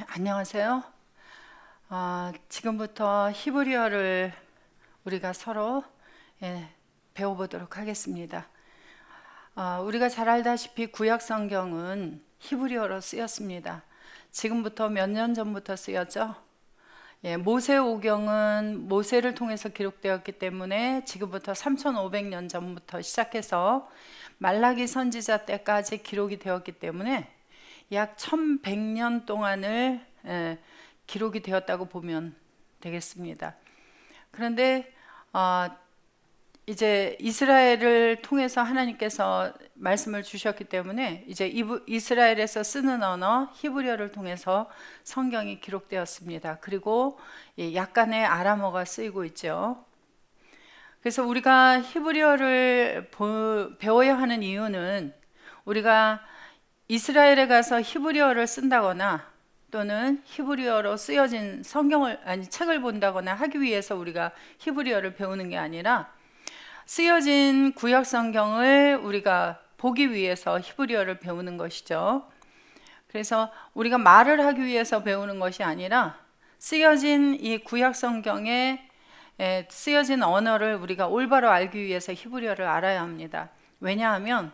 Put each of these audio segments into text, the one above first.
안녕하세요. 지금부터 히브리어를 우리가 서로 예, 배워보도록 하겠습니다. 우리가 잘 알다시피 구약 성경은 히브리어로 쓰였습니다. 지금부터 몇 년 전부터 쓰였죠? 모세오경은 모세를 통해서 기록되었기 때문에 지금부터 3500년 전부터 시작해서 말라기 선지자 때까지 기록이 되었기 때문에 약 1100년 동안을 기록이 되었다고 보면 되겠습니다. 그런데 이제 이스라엘을 통해서 하나님께서 말씀을 주셨기 때문에 이제 이스라엘에서 쓰는 언어 히브리어를 통해서 성경이 기록되었습니다. 그리고 약간의 아람어가 쓰이고 있죠. 그래서 우리가 히브리어를 배워야 하는 이유는 우리가 이스라엘에 가서 히브리어를 쓴다거나 또는 히브리어로 쓰여진 책을 본다거나 하기 위해서 우리가 히브리어를 배우는 게 아니라 쓰여진 구약 성경을 우리가 보기 위해서 히브리어를 배우는 것이죠. 그래서 우리가 말을 하기 위해서 배우는 것이 아니라 쓰여진 이 구약 성경에 쓰여진 언어를 우리가 올바로 알기 위해서 히브리어를 알아야 합니다. 왜냐하면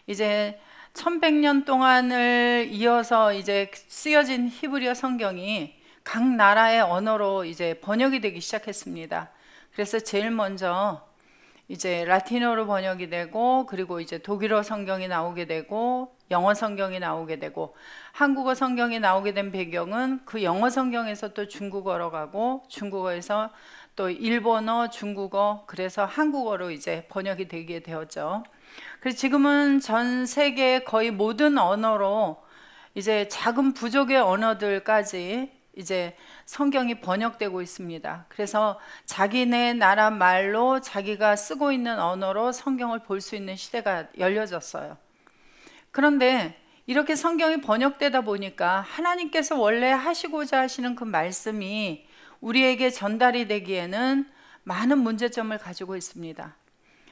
이제 1100년 동안을 이어서 이제 쓰여진 히브리어 성경이 각 나라의 언어로 이제 번역이 되기 시작했습니다. 그래서 제일 먼저 이제 라틴어로 번역이 되고, 그리고 이제 독일어 성경이 나오게 되고, 영어 성경이 나오게 되고, 한국어 성경이 나오게 된 배경은 그 영어 성경에서 또 중국어로 가고, 중국어에서 또 일본어, 중국어, 그래서 한국어로 이제 번역이 되게 되었죠. 그래서 지금은 전 세계 거의 모든 언어로 이제 작은 부족의 언어들까지 이제 성경이 번역되고 있습니다. 그래서 자기네 나라 말로 자기가 쓰고 있는 언어로 성경을 볼 수 있는 시대가 열려졌어요. 그런데 이렇게 성경이 번역되다 보니까 하나님께서 원래 하시고자 하시는 그 말씀이 우리에게 전달이 되기에는 많은 문제점을 가지고 있습니다.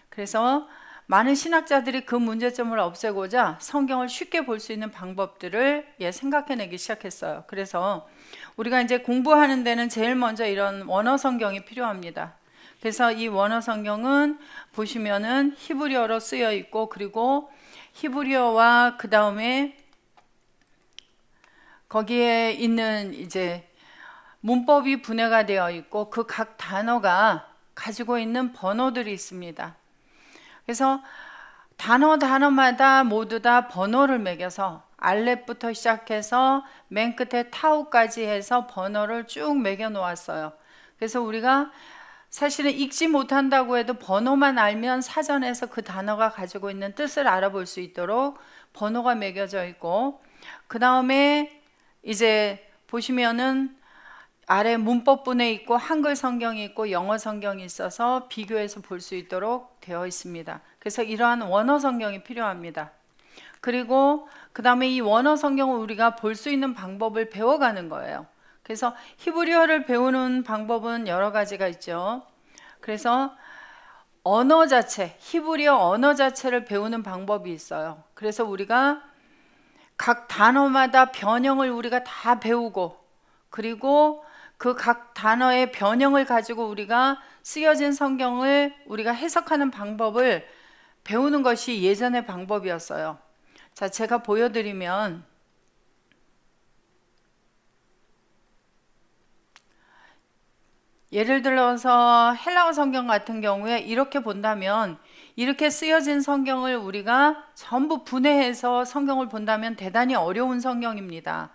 그래서 많은 신학자들이 그 문제점을 없애고자 성경을 쉽게 볼 수 있는 방법들을 생각해내기 시작했어요. 그래서 우리가 이제 공부하는 데는 제일 먼저 이런 원어 성경이 필요합니다. 그래서 이 원어 성경은 보시면은 히브리어로 쓰여 있고, 그리고 히브리어와 그 다음에 거기에 있는 이제 문법이 분해가 되어 있고, 그 각 단어가 가지고 있는 번호들이 있습니다. 그래서 단어마다 모두 다 번호를 매겨서 알렙부터 시작해서 맨 끝에 타우까지 해서 번호를 쭉 매겨 놓았어요. 그래서 우리가 사실은 읽지 못한다고 해도 번호만 알면 사전에서 그 단어가 가지고 있는 뜻을 알아볼 수 있도록 번호가 매겨져 있고, 그 다음에 이제 보시면은 아래 문법분에 있고 한글 성경이 있고 영어 성경이 있어서 비교해서 볼 수 있도록 되어 있습니다. 그래서 이러한 원어 성경이 필요합니다. 그리고 그 다음에 이 원어 성경을 우리가 볼 수 있는 방법을 배워가는 거예요. 그래서 히브리어를 배우는 방법은 여러 가지가 있죠. 그래서 언어 자체, 히브리어 언어 자체를 배우는 방법이 있어요. 그래서 우리가 각 단어마다 변형을 우리가 다 배우고, 그리고 그 각 단어의 변형을 가지고 우리가 쓰여진 성경을 우리가 해석하는 방법을 배우는 것이 예전의 방법이었어요. 자, 제가 보여드리면, 예를 들어서 헬라어 성경 같은 경우에 이렇게 본다면, 이렇게 쓰여진 성경을 우리가 전부 분해해서 성경을 본다면 대단히 어려운 성경입니다.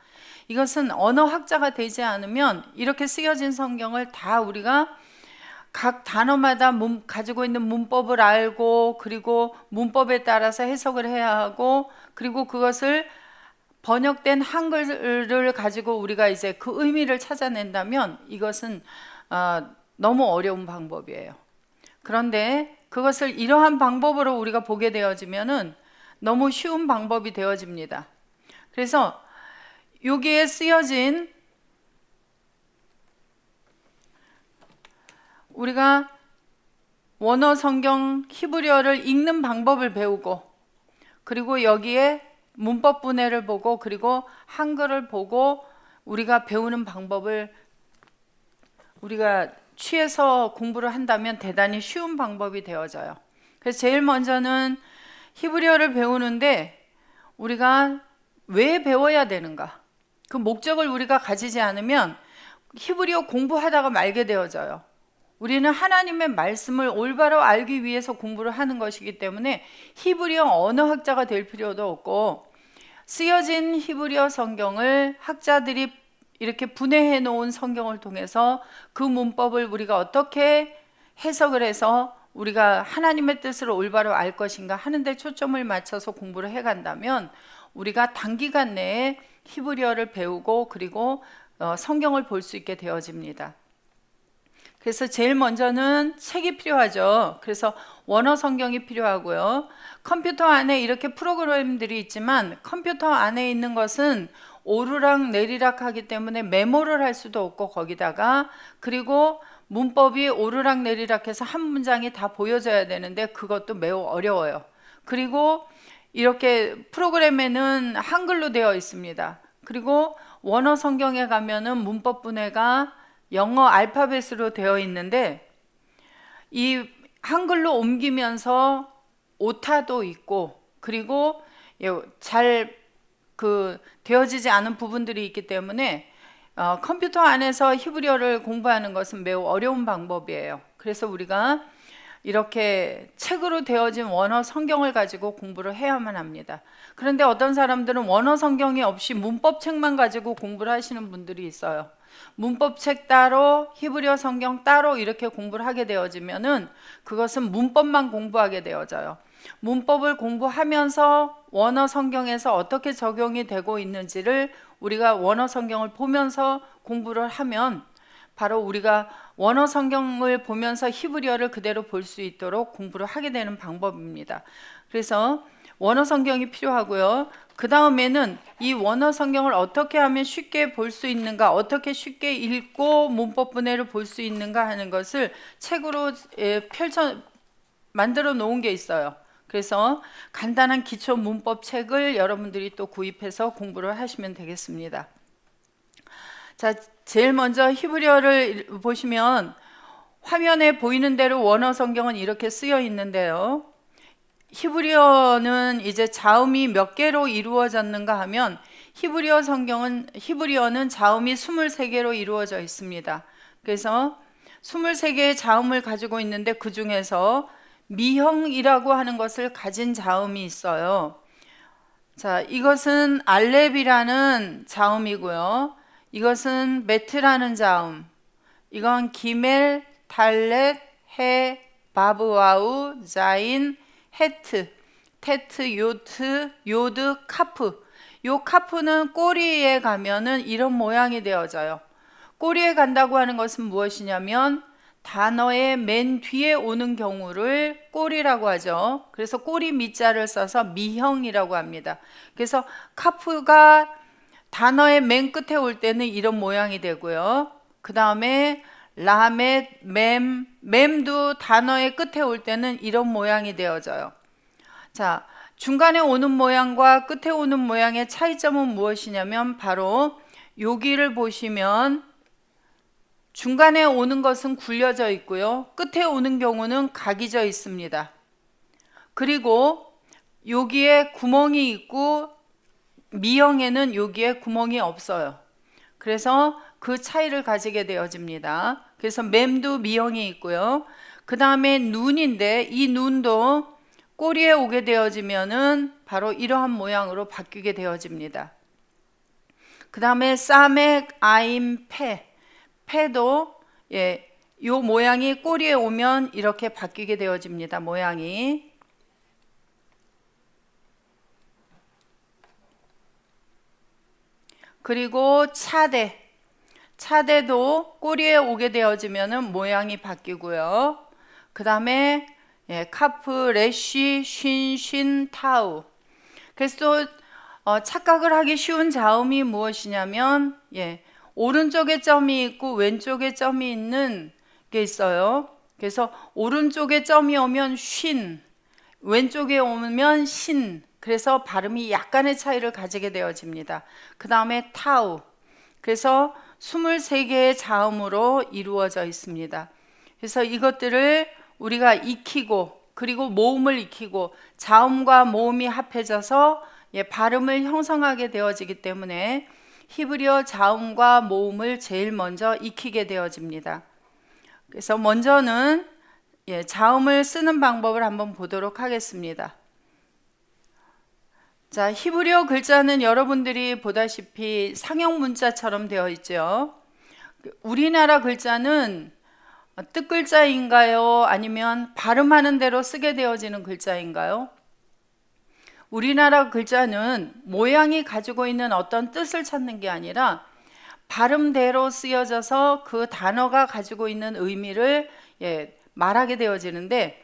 이것은 언어학자가 되지 않으면 이렇게 쓰여진 성경을 다 우리가 각 단어마다 가지고 있는 문법을 알고, 그리고 문법에 따라서 해석을 해야 하고, 그리고 그것을 번역된 한글을 가지고 우리가 이제 그 의미를 찾아낸다면 이것은 너무 어려운 방법이에요. 그런데 그것을 이러한 방법으로 우리가 보게 되어지면은 너무 쉬운 방법이 되어집니다. 그래서 여기에 쓰여진 우리가 원어 성경 히브리어를 읽는 방법을 배우고, 그리고 여기에 문법 분해를 보고, 그리고 한글을 보고, 우리가 배우는 방법을 우리가 취해서 공부를 한다면 대단히 쉬운 방법이 되어져요. 그래서 제일 먼저는 히브리어를 배우는데 우리가 왜 배워야 되는가? 그 목적을 우리가 가지지 않으면 히브리어 공부하다가 말게 되어져요. 우리는 하나님의 말씀을 올바로 알기 위해서 공부를 하는 것이기 때문에 히브리어 언어학자가 될 필요도 없고, 쓰여진 히브리어 성경을 학자들이 이렇게 분해해 놓은 성경을 통해서 그 문법을 우리가 어떻게 해석을 해서 우리가 하나님의 뜻을 올바로 알 것인가 하는 데 초점을 맞춰서 공부를 해간다면 우리가 단기간 내에 히브리어를 배우고 그리고 성경을 볼 수 있게 되어집니다. 그래서 제일 먼저는 책이 필요하죠. 그래서 원어 성경이 필요하고요. 컴퓨터 안에 이렇게 프로그램들이 있지만 컴퓨터 안에 있는 것은 오르락 내리락 하기 때문에 메모를 할 수도 없고, 거기다가 그리고 문법이 오르락 내리락 해서 한 문장이 다 보여져야 되는데 그것도 매우 어려워요. 그리고 이렇게 프로그램에는 한글로 되어 있습니다. 그리고 원어 성경에 가면은 문법 분해가 영어 알파벳으로 되어 있는데 이 한글로 옮기면서 오타도 있고, 그리고 잘 되어지지 않은 부분들이 있기 때문에 컴퓨터 안에서 히브리어를 공부하는 것은 매우 어려운 방법이에요. 그래서 우리가 이렇게 책으로 되어진 원어 성경을 가지고 공부를 해야만 합니다. 그런데 어떤 사람들은 원어 성경이 없이 문법책만 가지고 공부를 하시는 분들이 있어요. 문법책 따로 히브리어 성경 따로 이렇게 공부를 하게 되어지면은 그것은 문법만 공부하게 되어져요. 문법을 공부하면서 원어 성경에서 어떻게 적용이 되고 있는지를 우리가 원어 성경을 보면서 공부를 하면 바로 우리가 원어 성경을 보면서 히브리어를 그대로 볼 수 있도록 공부를 하게 되는 방법입니다. 그래서 원어 성경이 필요하고요. 그 다음에는 이 원어 성경을 어떻게 하면 쉽게 볼 수 있는가, 어떻게 쉽게 읽고 문법 분해를 볼 수 있는가 하는 것을 책으로 만들어 놓은 게 있어요. 그래서 간단한 기초 문법 책을 여러분들이 또 구입해서 공부를 하시면 되겠습니다. 자, 제일 먼저 히브리어를 보시면 화면에 보이는 대로 원어 성경은 이렇게 쓰여 있는데요. 히브리어는 이제 자음이 몇 개로 이루어졌는가 하면 히브리어는 자음이 23개로 이루어져 있습니다. 그래서 23개의 자음을 가지고 있는데 그 중에서 미형이라고 하는 것을 가진 자음이 있어요. 자, 이것은 알렙이라는 자음이고요. 이것은 메트라는 자음, 이건 기멜, 달렛, 해, 바브와우, 자인, 헤트, 테트, 요드, 카프. 요 카프는 꼬리에 가면은 이런 모양이 되어져요. 꼬리에 간다고 하는 것은 무엇이냐면 단어의 맨 뒤에 오는 경우를 꼬리라고 하죠. 그래서 꼬리 밑자를 써서 미형이라고 합니다. 그래서 카프가 단어의 맨 끝에 올 때는 이런 모양이 되고요. 그 다음에 라멧, 맴도 단어의 끝에 올 때는 이런 모양이 되어져요. 자, 중간에 오는 모양과 끝에 오는 모양의 차이점은 무엇이냐면 바로 여기를 보시면 중간에 오는 것은 굴려져 있고요. 끝에 오는 경우는 각이져 있습니다. 그리고 여기에 구멍이 있고 미형에는 여기에 구멍이 없어요. 그래서 그 차이를 가지게 되어집니다. 그래서 맴도 미형이 있고요. 그 다음에 눈인데 이 눈도 꼬리에 오게 되어지면은 바로 이러한 모양으로 바뀌게 되어집니다. 그 다음에 사맥, 아임, 패도 요 모양이 꼬리에 오면 이렇게 바뀌게 되어집니다. 모양이. 그리고 차대도 꼬리에 오게 되어지면 모양이 바뀌고요. 그 다음에 카프, 레쉬, 쉰, 타우. 그래서 착각을 하기 쉬운 자음이 무엇이냐면 오른쪽에 점이 있고 왼쪽에 점이 있는 게 있어요. 그래서 오른쪽에 점이 오면 쉰, 왼쪽에 오면 신. 그래서 발음이 약간의 차이를 가지게 되어집니다. 그 다음에 타우. 그래서 23개의 자음으로 이루어져 있습니다. 그래서 이것들을 우리가 익히고 그리고 모음을 익히고 자음과 모음이 합해져서 발음을 형성하게 되어지기 때문에 히브리어 자음과 모음을 제일 먼저 익히게 되어집니다. 그래서 먼저는 자음을 쓰는 방법을 한번 보도록 하겠습니다. 자, 히브리어 글자는 여러분들이 보다시피 상형 문자처럼 되어 있죠. 우리나라 글자는 뜻글자인가요? 아니면 발음하는 대로 쓰게 되어지는 글자인가요? 우리나라 글자는 모양이 가지고 있는 어떤 뜻을 찾는 게 아니라 발음대로 쓰여져서 그 단어가 가지고 있는 의미를 말하게 되어지는데,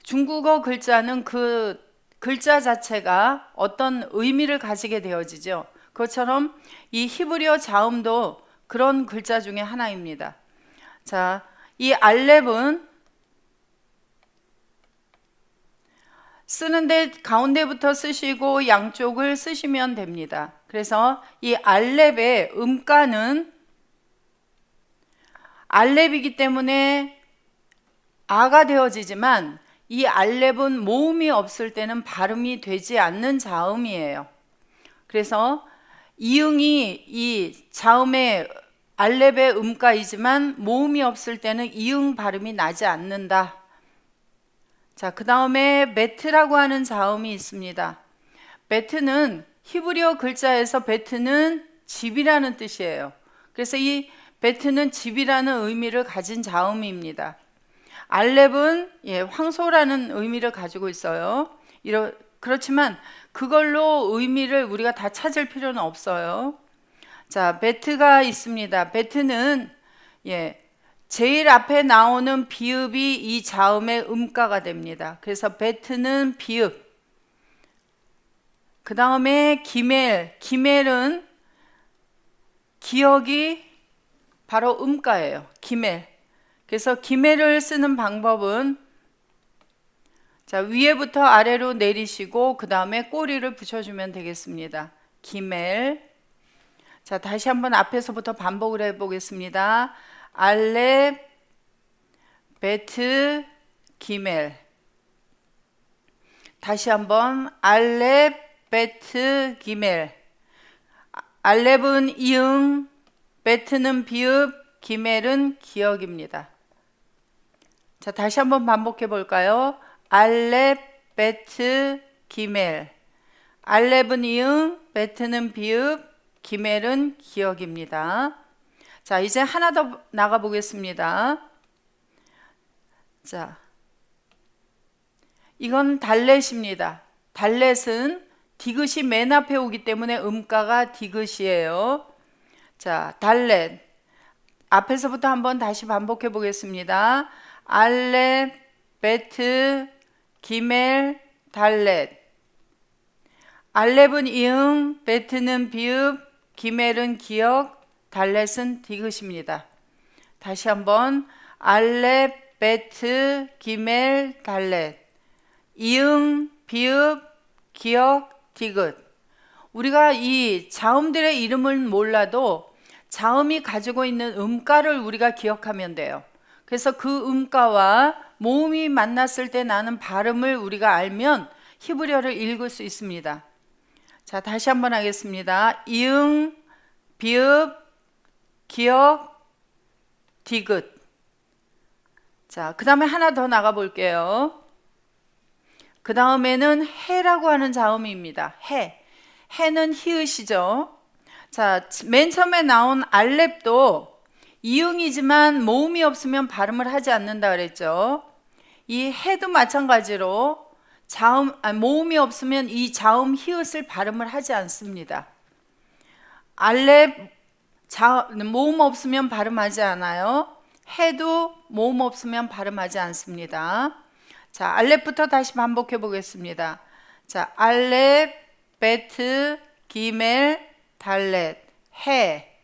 중국어 글자는 그 글자 자체가 어떤 의미를 가지게 되어지죠. 그것처럼 이 히브리어 자음도 그런 글자 중에 하나입니다. 자, 이 알렙은 쓰는데 가운데부터 쓰시고 양쪽을 쓰시면 됩니다. 그래서 이 알렙의 음가는 알렙이기 때문에 아가 되어지지만, 이 알렙은 모음이 없을 때는 발음이 되지 않는 자음이에요. 그래서 이응이 이 자음의 알렙의 음가이지만 모음이 없을 때는 이응 발음이 나지 않는다. 자, 그 다음에 베트라고 하는 자음이 있습니다. 베트는 히브리어 글자에서 베트는 집이라는 뜻이에요. 그래서 이 베트는 집이라는 의미를 가진 자음입니다. 알렙은 황소라는 의미를 가지고 있어요. 그렇지만 그걸로 의미를 우리가 다 찾을 필요는 없어요. 자, 베트가 있습니다. 베트는 제일 앞에 나오는 비읍이 이 자음의 음가가 됩니다. 그래서 베트는 비읍. 그 다음에 기멜. 기멜은 기억이 바로 음가예요. 기멜. 그래서 기멜을 쓰는 방법은, 자, 위에부터 아래로 내리시고 그 다음에 꼬리를 붙여주면 되겠습니다. 기멜. 자, 다시 한번 앞에서부터 반복을 해보겠습니다. 알렙, 베트, 기멜. 다시 한번 알렙, 베트, 기멜. 알렙은 이응, 베트는 비읍, 기멜은 기억입니다. 자, 다시 한번 반복해 볼까요? 알렙, 베트, 기멜. 알렙은 이응, 베트는 비읍, 기멜은 기억입니다. 자, 이제 하나 더 나가 보겠습니다. 자, 이건 달렛입니다. 달렛은 디귿이 맨 앞에 오기 때문에 음가가 디귿이에요. 자, 달렛. 앞에서부터 한번 다시 반복해 보겠습니다. 알렙, 베트, 기멜, 달렛. 알렙은 이응, 베트는 비읍, 기멜은 기억, 달렛은 디귿입니다. 다시 한번 알렙, 베트, 기멜, 달렛. 이응, 비읍, 기억, 디귿. 우리가 이 자음들의 이름을 몰라도 자음이 가지고 있는 음가를 우리가 기억하면 돼요. 그래서 그 음가와 모음이 만났을 때 나는 발음을 우리가 알면 히브리어를 읽을 수 있습니다. 자, 다시 한번 하겠습니다. 이응, 비읍, 기억, 디귿. 자, 그 다음에 하나 더 나가 볼게요. 그 다음에는 해라고 하는 자음입니다. 해. 해는 히읗이죠. 자, 맨 처음에 나온 알렙도 이응이지만 모음이 없으면 발음을 하지 않는다 그랬죠. 이 해도 마찬가지로 모음이 없으면 이 자음 히읗을 발음을 하지 않습니다. 알렙 모음 없으면 발음하지 않아요. 해도 모음 없으면 발음하지 않습니다. 자, 알렙부터 다시 반복해 보겠습니다. 자, 알렙, 베트, 기멜, 달렛, 해.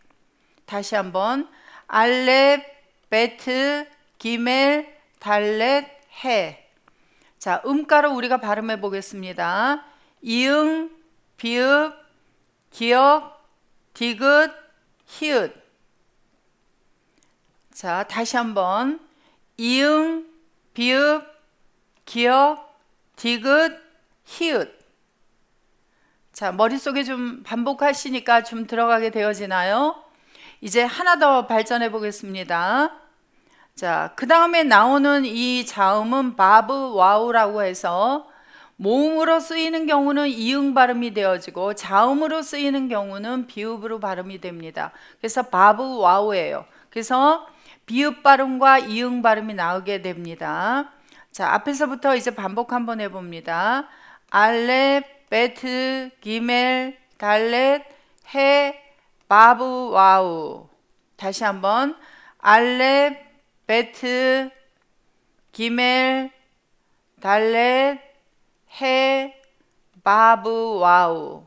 다시 한번 알렙, 베트, 기멜, 달렛, 해. 자, 음가로 우리가 발음해 보겠습니다. 이응, 비읍, 기억, 디귿, 히읗. 자, 다시 한번. 이응, 비읍, 기역, 디귿, 히읗. 자, 머릿속에 좀 반복하시니까 좀 들어가게 되어지나요? 이제 하나 더 발전해 보겠습니다. 자, 그 다음에 나오는 이 자음은 바브 와우라고 해서 모음으로 쓰이는 경우는 이응 발음이 되어지고 자음으로 쓰이는 경우는 비읍으로 발음이 됩니다. 그래서 바브 와우예요. 그래서 비읍 발음과 이응 발음이 나오게 됩니다. 자, 앞에서부터 이제 반복 한번 해봅니다. 알렙, 베트, 기멜, 달렛, 해, 바브 와우. 다시 한번. 알렙, 베트, 기멜, 달렛, 해, 바브 와우.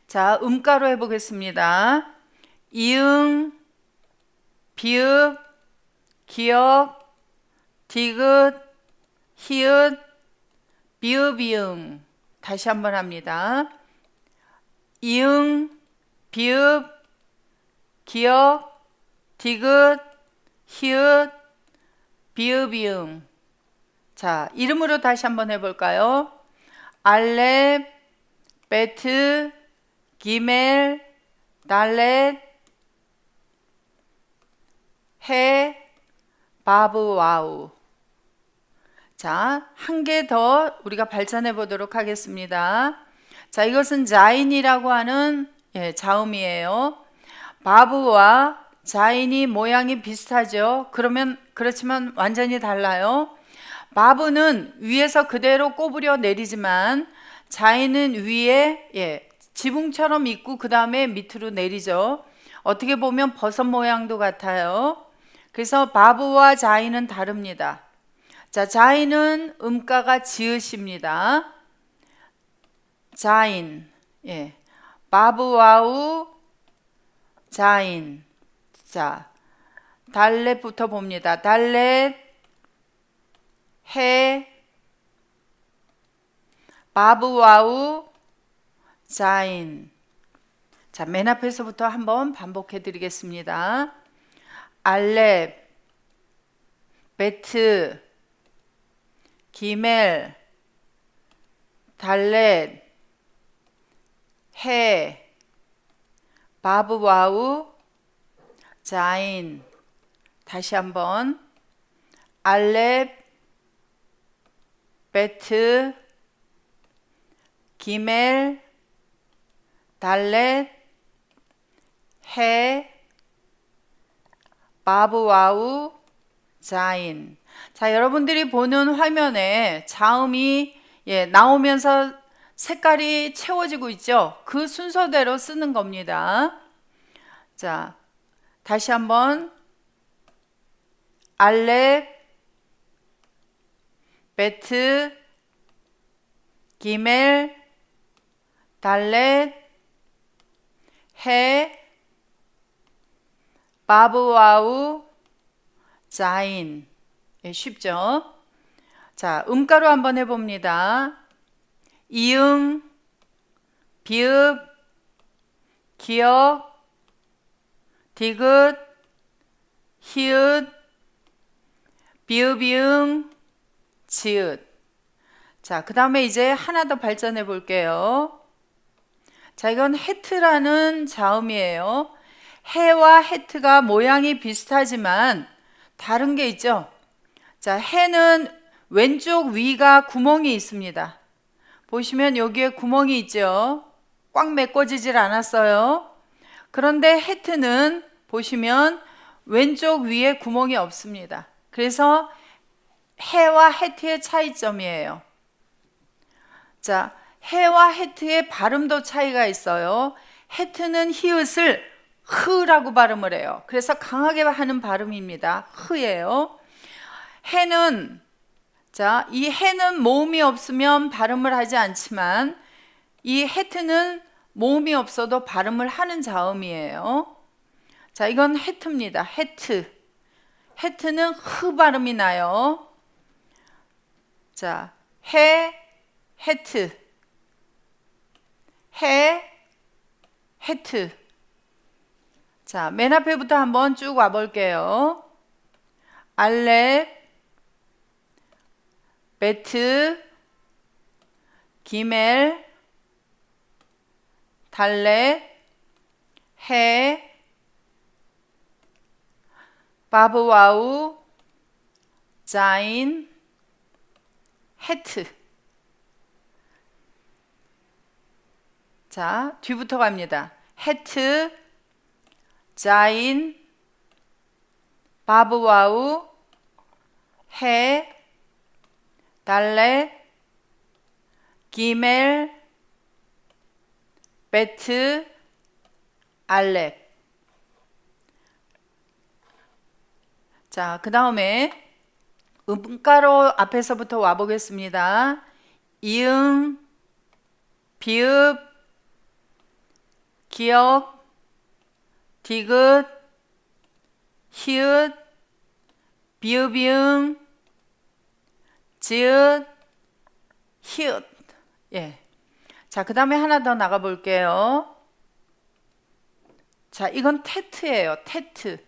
자, 음가로 해보겠습니다. 이응, 비읍, 기역, 디귿, 히읗, 비읍, 이응. 다시 한번 합니다. 이응, 비읍, 기역, 디귿, 히읗, 비읍, 이응. 자, 이름으로 다시 한번 해볼까요? 알렙, 베트, 기멜, 달렛, 해, 바브 와우. 자, 한 개 더 우리가 발전해 보도록 하겠습니다. 자, 이것은 자인이라고 하는 자음이에요. 바브와 자인이 모양이 비슷하죠. 그렇지만 완전히 달라요. 바브는 위에서 그대로 꼬부려 내리지만 자인은 위에 지붕처럼 있고 그 다음에 밑으로 내리죠. 어떻게 보면 버섯 모양도 같아요. 그래서 바브와 자인은 다릅니다. 자, 자인은 음가가 지읒입니다. 자인, 바브와우, 자인. 자, 달렛부터 봅니다. 달렛, 해, 바브와우, 자인. 자, 맨 앞에서부터 한번 반복해 드리겠습니다. 알렙, 베트, 기멜, 달렛, 해, 바브와우, 자인. 다시 한번. 알렙, 베트, 기멜, 달렛, 해, 바브와우, 자인. 자, 여러분들이 보는 화면에 자음이 나오면서 색깔이 채워지고 있죠. 그 순서대로 쓰는 겁니다. 자, 다시 한번. 알렙, 베트, 기멜, 달렛, 해, 바브와우, 자인. 쉽죠? 자, 음가로 한번 해봅니다. 이응, 비읍, 기역, 디귿, 히읗, 비읍, 이응, 지읒. 자, 그 다음에 이제 하나 더 발전해 볼게요. 자, 이건 해트라는 자음이에요. 해와 해트가 모양이 비슷하지만 다른 게 있죠. 자, 해는 왼쪽 위가 구멍이 있습니다. 보시면 여기에 구멍이 있죠. 꽉 메꿔지질 않았어요. 그런데 해트는 보시면 왼쪽 위에 구멍이 없습니다. 그래서 해와 해트의 차이점이에요. 자, 해와 해트의 발음도 차이가 있어요. 해트는 히읗을 흐라고 발음을 해요. 그래서 강하게 하는 발음입니다. 흐예요. 해는, 자, 이 해는 모음이 없으면 발음을 하지 않지만 이 해트는 모음이 없어도 발음을 하는 자음이에요. 자, 이건 해트입니다. 해트. 해트는 흐 발음이 나요. 자, 해, 해트. 해, 해트. 자, 맨 앞에부터 한번 쭉 와볼게요. 알렙, 베트, 기멜, 달렛, 해, 바브와우, 자인, 헤트. 자, 뒤부터 갑니다. 헤트, 자인, 바브와우, 해, 달렛, 기멜, 베트, 알렙. 자, 그 다음에 음가로 앞에서부터 와보겠습니다. 이응, 비읍, 기역, 디귿, 히읗, 비읍이응, 지읒, 히읗. 예. 자, 그 다음에 하나 더 나가 볼게요. 자, 이건 테트예요. 테트.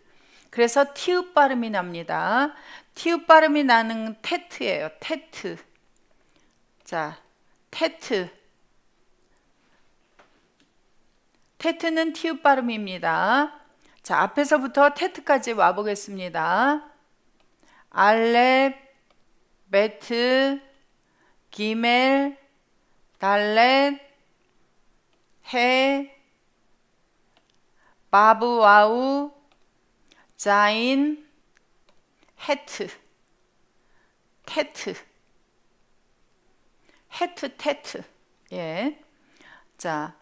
그래서 티읕 발음이 납니다. 티읕 발음이 나는 테트예요. 테트. 자, 테트. 테트는 티읕 발음입니다. 자, 앞에서부터 테트까지 와보겠습니다. 알렙, 베트, 기멜, 달렛, 해, 바브와우, 자인, 헤트. 테트. 헤트, 테트. 예. 자,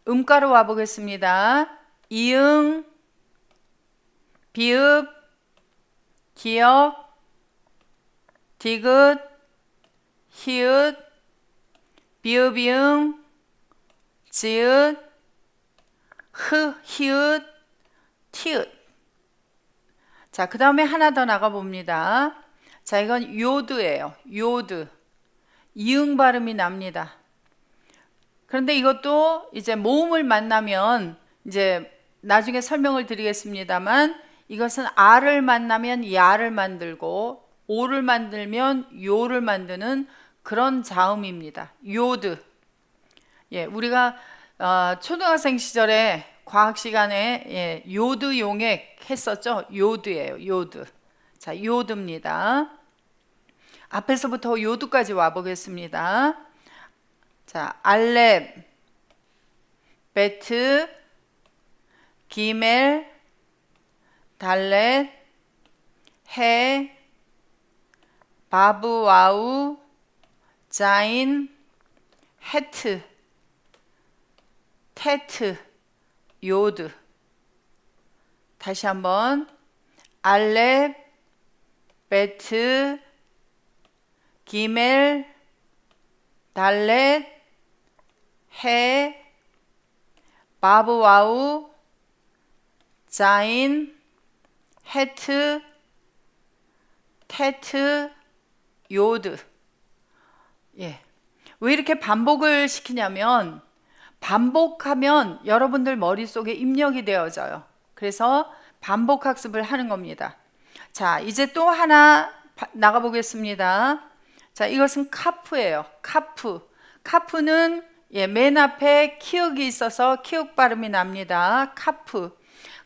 음가로 와보겠습니다. 이응, 비읍, 기역, 디귿, 히읗, 비읍이응, 지읒, 히읗, 티읕. 자, 그 다음에 하나 더 나가봅니다. 자, 이건 요드예요. 요드. 이응 발음이 납니다. 그런데 이것도 이제 모음을 만나면 이제 나중에 설명을 드리겠습니다만 이것은 아를 만나면 야를 만들고 오를 만들면 요를 만드는 그런 자음입니다. 요드. 예, 우리가 초등학생 시절에 과학 시간에 요드 용액 했었죠. 요드예요. 요드. 자, 요드입니다. 앞에서부터 요드까지 와보겠습니다. 자, 알렙, 베트, 기멜, 달렛, 해, 바브와우, 자인, 헤트, 테트, 요드. 다시 한번 알렙, 베트, 기멜, 달렛, 해, 바브와우, 자인, 헤트, 테트, 요드. 예. 왜 이렇게 반복을 시키냐면 반복하면 여러분들 머릿속에 입력이 되어져요. 그래서 반복 학습을 하는 겁니다. 자, 이제 또 하나 나가보겠습니다. 자, 이것은 카프예요. 카프. 카프는 맨 앞에 키읔이 있어서 키읔 발음이 납니다. 카프.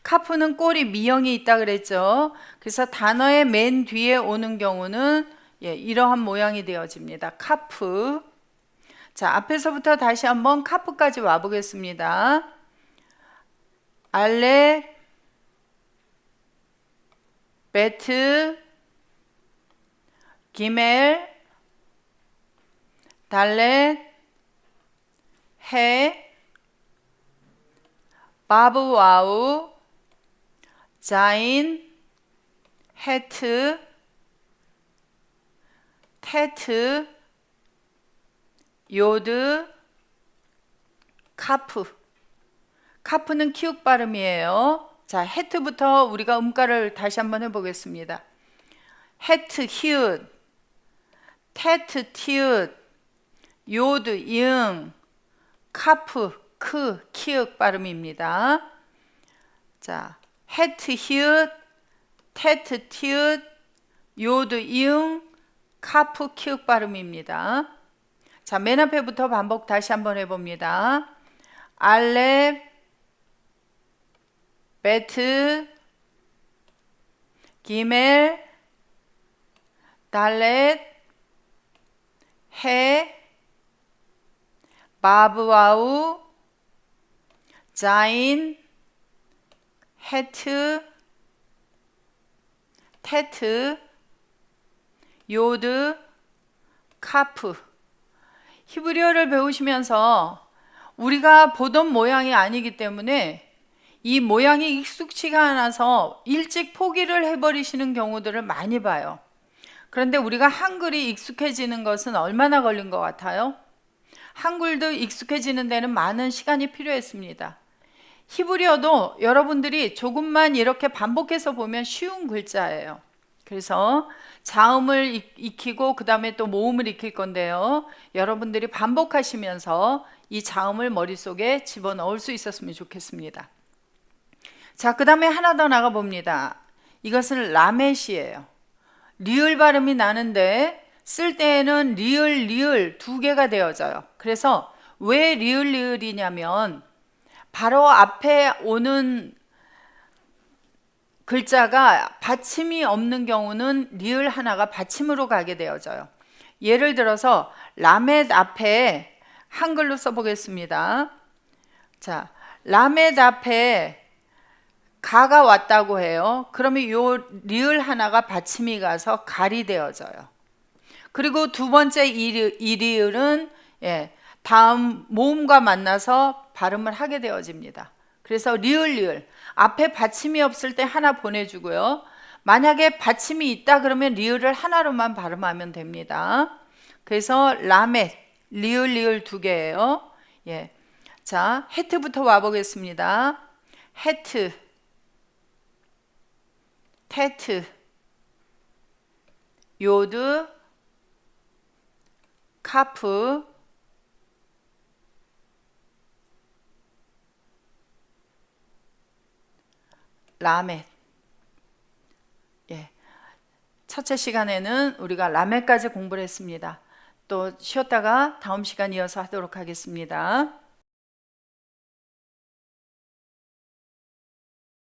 카프는 꼬리 미형이 있다 그랬죠. 그래서 단어의 맨 뒤에 오는 경우는 이러한 모양이 되어집니다. 카프. 자, 앞에서부터 다시 한번 카프까지 와보겠습니다. 알렙, 베트, 기멜, 달렛, 해, 바브와우, 자인, 헤트, 테트, 요드, 카프. 카프는 키읔 발음이에요. 자, 헤트부터 우리가 음가를 다시 한번 해보겠습니다. 헤트, 히읗, 테트, 티읕, 요드, 이응, 카프, 크, 키읔 발음입니다. 자, 헤트 히읗, 테트 티읕, 요드 이응, 카프 키읔 발음입니다. 자, 맨 앞에부터 반복 다시 한번 해봅니다. 알렙, 베트, 기멜, 달렛, 해, 바브와우, 자인, 헤트, 테트, 요드, 카프. 히브리어를 배우시면서 우리가 보던 모양이 아니기 때문에 이 모양이 익숙치가 않아서 일찍 포기를 해버리시는 경우들을 많이 봐요. 그런데 우리가 한글이 익숙해지는 것은 얼마나 걸린 것 같아요? 한글도 익숙해지는 데는 많은 시간이 필요했습니다. 히브리어도 여러분들이 조금만 이렇게 반복해서 보면 쉬운 글자예요. 그래서 자음을 익히고 그 다음에 또 모음을 익힐 건데요. 여러분들이 반복하시면서 이 자음을 머릿속에 집어넣을 수 있었으면 좋겠습니다. 자, 그 다음에 하나 더 나가 봅니다. 이것은 라멧이에요. 리을 발음이 나는데 쓸 때에는 리을 두 개가 되어져요. 그래서 왜 리을이냐면 바로 앞에 오는 글자가 받침이 없는 경우는 리을 하나가 받침으로 가게 되어져요. 예를 들어서 라멧 앞에 한글로 써보겠습니다. 자, 라멧 앞에 가가 왔다고 해요. 그러면 요 리을 하나가 받침이 가서 갈이 되어져요. 그리고 두 번째 이 리을은 다음 모음과 만나서 발음을 하게 되어집니다. 그래서 리을 앞에 받침이 없을 때 하나 보내주고요. 만약에 받침이 있다 그러면 리을을 하나로만 발음하면 됩니다. 그래서 라멧, 리을 두 개예요. 자, 헤트부터 와보겠습니다. 헤트, 테트, 요드, 카프, 라멧. 첫째 시간에는 우리가 라멧까지 공부를 했습니다. 또 쉬었다가 다음 시간 이어서 하도록 하겠습니다.